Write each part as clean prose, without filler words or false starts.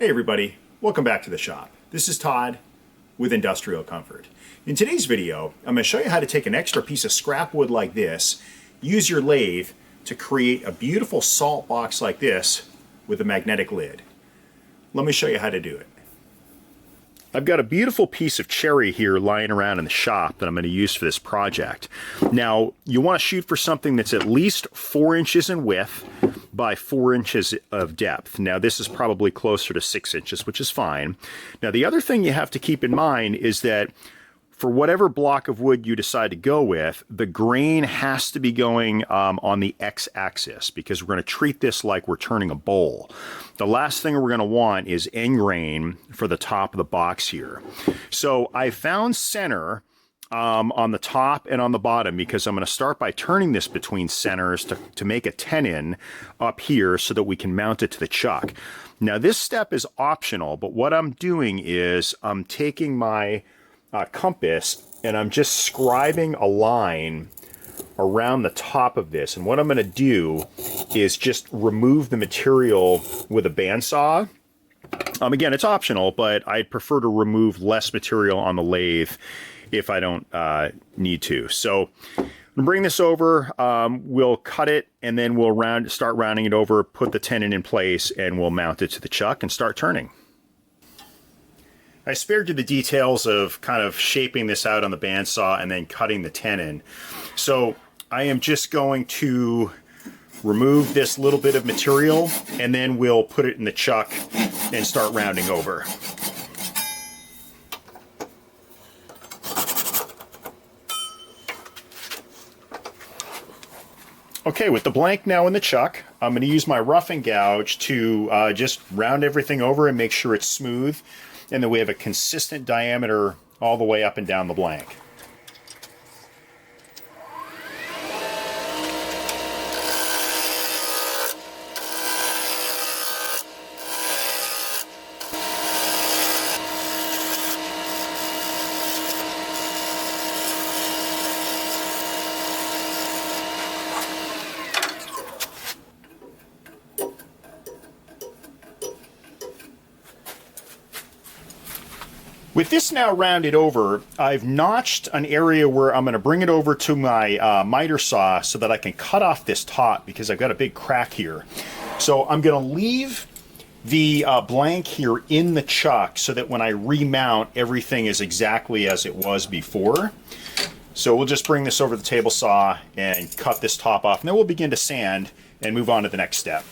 Hey everybody, welcome back to the shop. This is Todd with Industrial Comfort. In today's video, I'm going to show you how to take an extra piece of scrap wood like this, use your lathe to create a beautiful salt box like this with a magnetic lid. Let me show you how to do it. I've got a beautiful piece of cherry here lying around in the shop that I'm going to use for this project. Now, you want to shoot for something that's at least 4 inches in width by 4 inches of depth. Now, this is probably closer to 6 inches, which is fine. Now, the other thing you have to keep in mind is that for whatever block of wood you decide to go with, the grain has to be going on the x-axis because we're going to treat this like we're turning a bowl. The last thing we're going to want is end grain for the top of the box here. So I found center on the top and on the bottom because I'm going to start by turning this between centers to make a tenon up here so that we can mount it to the chuck. Now this step is optional, but what I'm doing is I'm taking my compass and I'm just scribing a line around the top of this, and what I'm going to do is just remove the material with a bandsaw. Again, it's optional, but I'd prefer to remove less material on the lathe if I don't need to. So I'm gonna bring this over, we'll cut it, and then we'll start rounding it over, put the tenon in place, and we'll mount it to the chuck and start turning. I spared you the details of kind of shaping this out on the bandsaw and then cutting the tenon. So I am just going to remove this little bit of material and then we'll put it in the chuck and start rounding over. Okay, with the blank now in the chuck, I'm going to use my roughing gouge to just round everything over and make sure it's smooth, and that we have a consistent diameter all the way up and down the blank. With this now rounded over, I've notched an area where I'm going to bring it over to my miter saw so that I can cut off this top because I've got a big crack here. So I'm going to leave the blank here in the chuck so that when I remount, everything is exactly as it was before. So we'll just bring this over the table saw and cut this top off, and then we'll begin to sand and move on to the next step.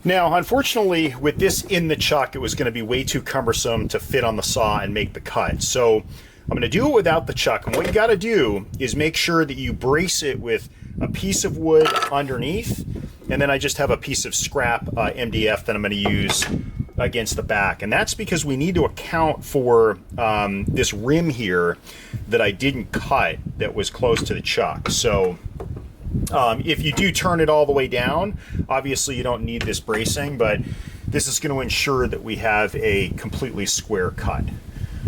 Now, unfortunately, with this in the chuck, it was going to be way too cumbersome to fit on the saw and make the cut. So I'm going to do it without the chuck. And what you got to do is make sure that you brace it with a piece of wood underneath. And then I just have a piece of scrap MDF that I'm going to use against the back. And that's because we need to account for this rim here that I didn't cut that was close to the chuck. So if you do turn it all the way down, obviously you don't need this bracing, but this is going to ensure that we have a completely square cut.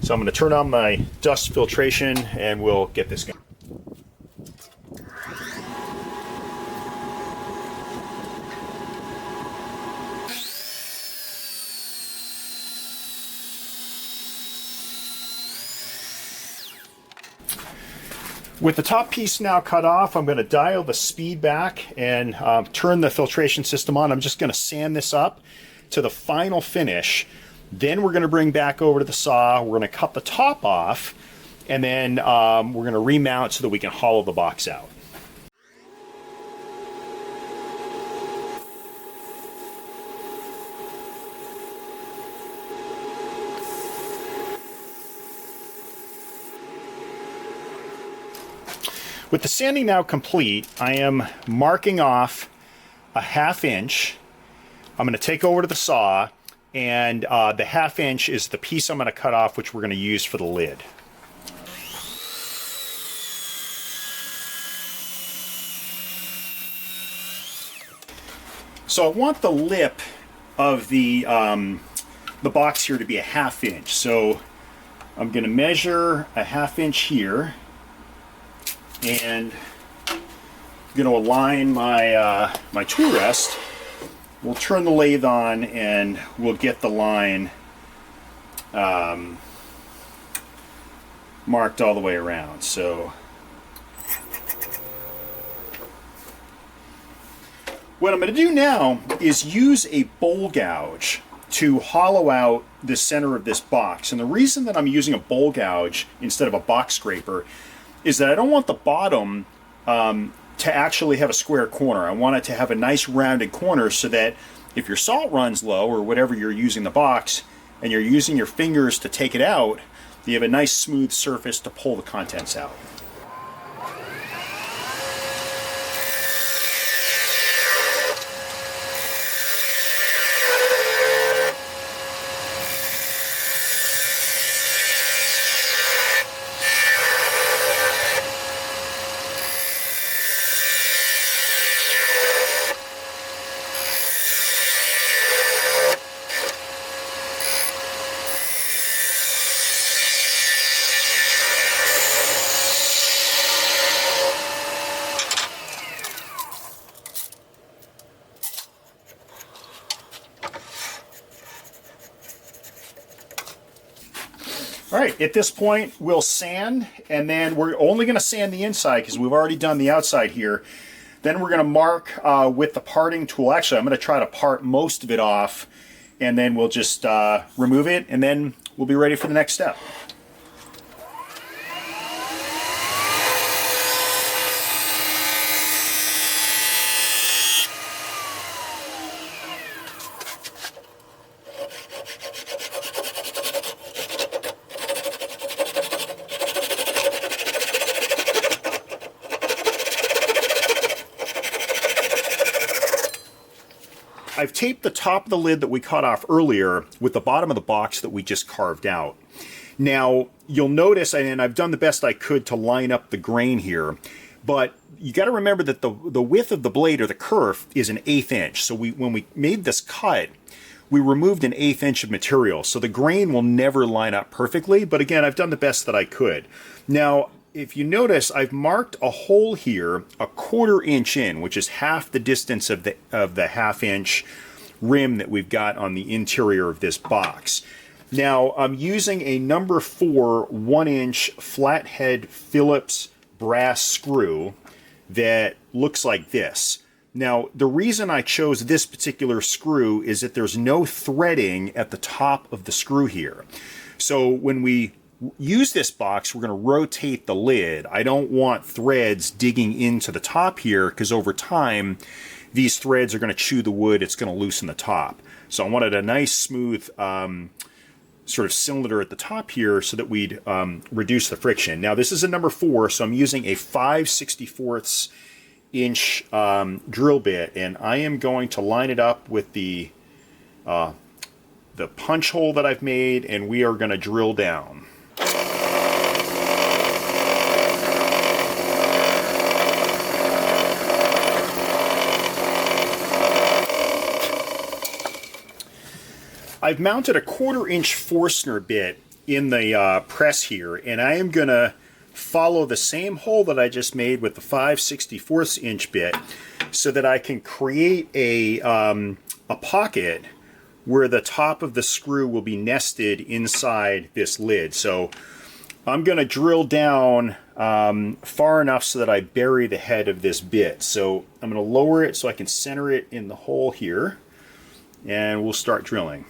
So I'm going to turn on my dust filtration and we'll get this going. With the top piece now cut off, I'm going to dial the speed back and turn the filtration system on. I'm just going to sand this up to the final finish. Then we're going to bring back over to the saw. We're going to cut the top off, and then we're going to remount so that we can hollow the box out. With the sanding now complete, I am marking off a 1/2 inch. I'm going to take over to the saw, and the 1/2 inch is the piece I'm going to cut off, which we're going to use for the lid. So I want the lip of the box here to be a 1/2 inch. So I'm going to measure a 1/2 inch here. And I'm going to align my my tool rest we'll turn the lathe on and we'll get the line marked all the way around. So what I'm going to do now is use a bowl gouge to hollow out the center of this box. And the reason that I'm using a bowl gouge instead of a box scraper is that I don't want the bottom to actually have a square corner. I want it to have a nice rounded corner so that if your salt runs low or whatever you're using the box and you're using your fingers to take it out, you have a nice smooth surface to pull the contents out. All right, at this point, we'll sand, and then we're only going to sand the inside because we've already done the outside here. Then we're going to mark with the parting tool. Actually, I'm going to try to part most of it off, and then we'll just remove it, and then we'll be ready for the next step. I've taped the top of the lid that we cut off earlier with the bottom of the box that we just carved out. Now, you'll notice, and I've done the best I could to line up the grain here, but you got to remember that the width of the blade, or the kerf, is an 1/8 inch. So when we made this cut, we removed an 1/8 inch of material. So the grain will never line up perfectly, but again, I've done the best that I could. Now, if you notice, I've marked a hole here 1/4 inch in, which is half the distance of the 1/2 inch rim that we've got on the interior of this box. Now, I'm using a number 4 1-inch flathead Phillips brass screw that looks like this. Now, the reason I chose this particular screw is that there's no threading at the top of the screw here. So when we use this box, we're going to rotate the lid. I don't want threads digging into the top here, because over time these threads are going to chew the wood. It's going to loosen the top. So I wanted a nice smooth sort of cylinder at the top here so that we'd reduce the friction. Now, this is a number 4, so I'm using a 5/64 inch drill bit, and I am going to line it up with the punch hole that I've made, and we are going to drill down. I've mounted a 1/4 inch Forstner bit in the press here, and I am going to follow the same hole that I just made with the 5/64 inch bit so that I can create a pocket where the top of the screw will be nested inside this lid. So I'm going to drill down far enough so that I bury the head of this bit. So I'm going to lower it so I can center it in the hole here, and we'll start drilling.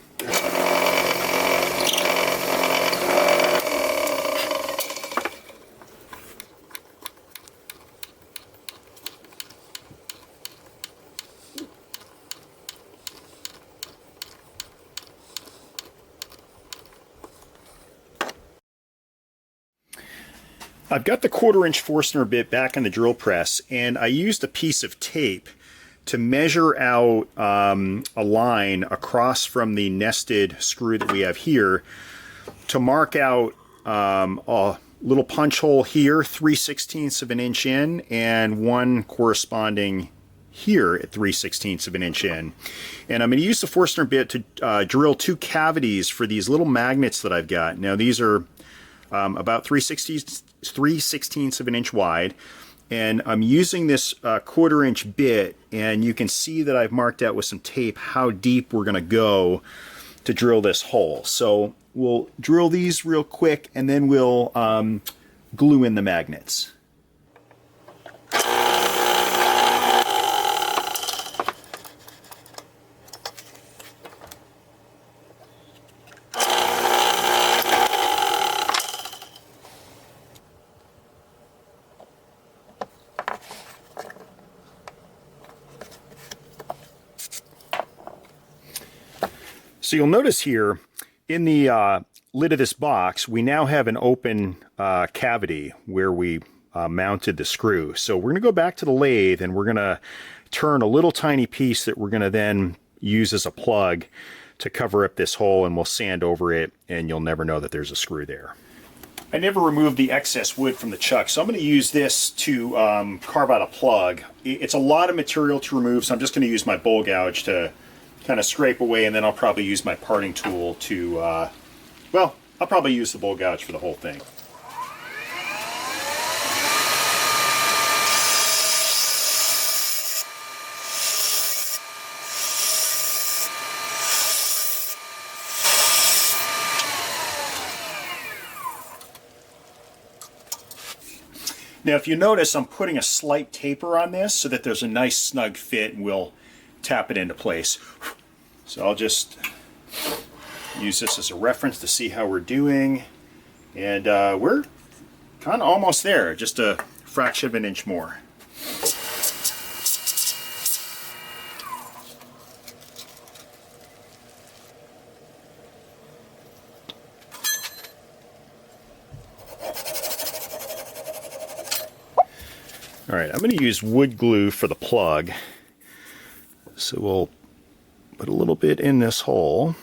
I've got the 1/4 inch Forstner bit back in the drill press, and I used a piece of tape to measure out a line across from the nested screw that we have here to mark out a little punch hole here, 3/16 of an inch in, and one corresponding here at 3/16 of an inch in. And I'm going to use the Forstner bit to drill 2 cavities for these little magnets that I've got. Now, these are about 3/16 of an inch wide, And I'm using this 1/4 inch bit, and you can see that I've marked out with some tape how deep we're going to go to drill this hole. So we'll drill these real quick, and then we'll glue in the magnets. So you'll notice here in the lid of this box, we now have an open cavity where we mounted the screw. So we're going to go back to the lathe, and we're going to turn a little tiny piece that we're going to then use as a plug to cover up this hole, and we'll sand over it, and you'll never know that there's a screw there. I never removed the excess wood from the chuck, so I'm going to use this to carve out a plug. It's a lot of material to remove, so I'm just going to use my bowl gouge to kind of scrape away, and then I'll probably use my parting tool to, well, I'll probably use the bowl gouge for the whole thing. Now, if you notice, I'm putting a slight taper on this so that there's a nice snug fit, and we'll tap it into place. So I'll just use this as a reference to see how we're doing, and we're kind of almost there, just a fraction of an inch more. All right, I'm going to use wood glue for the plug. So we'll put a little bit in this hole.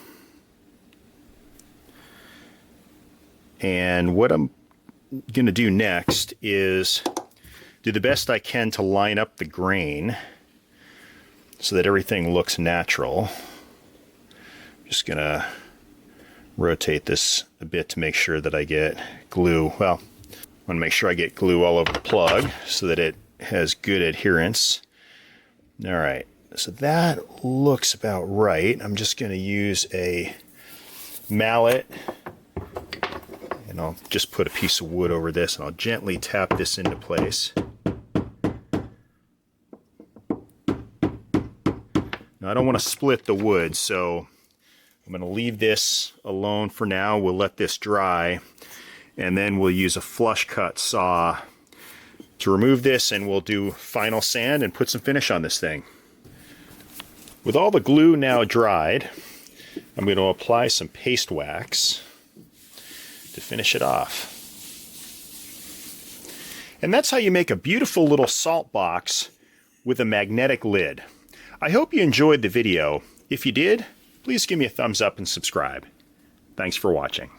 And what I'm going to do next is do the best I can to line up the grain so that everything looks natural. Just going to rotate this a bit to make sure that I get glue. Well, I want to make sure I get glue all over the plug so that it has good adherence. All right. So that looks about right. I'm just going to use a mallet, and I'll just put a piece of wood over this, and I'll gently tap this into place. Now, I don't want to split the wood, so I'm going to leave this alone for now. We'll let this dry, and then we'll use a flush cut saw to remove this, and we'll do final sand and put some finish on this thing. With all the glue now dried, I'm going to apply some paste wax to finish it off. And that's how you make a beautiful little salt box with a magnetic lid. I hope you enjoyed the video. If you did, please give me a thumbs up and subscribe. Thanks for watching.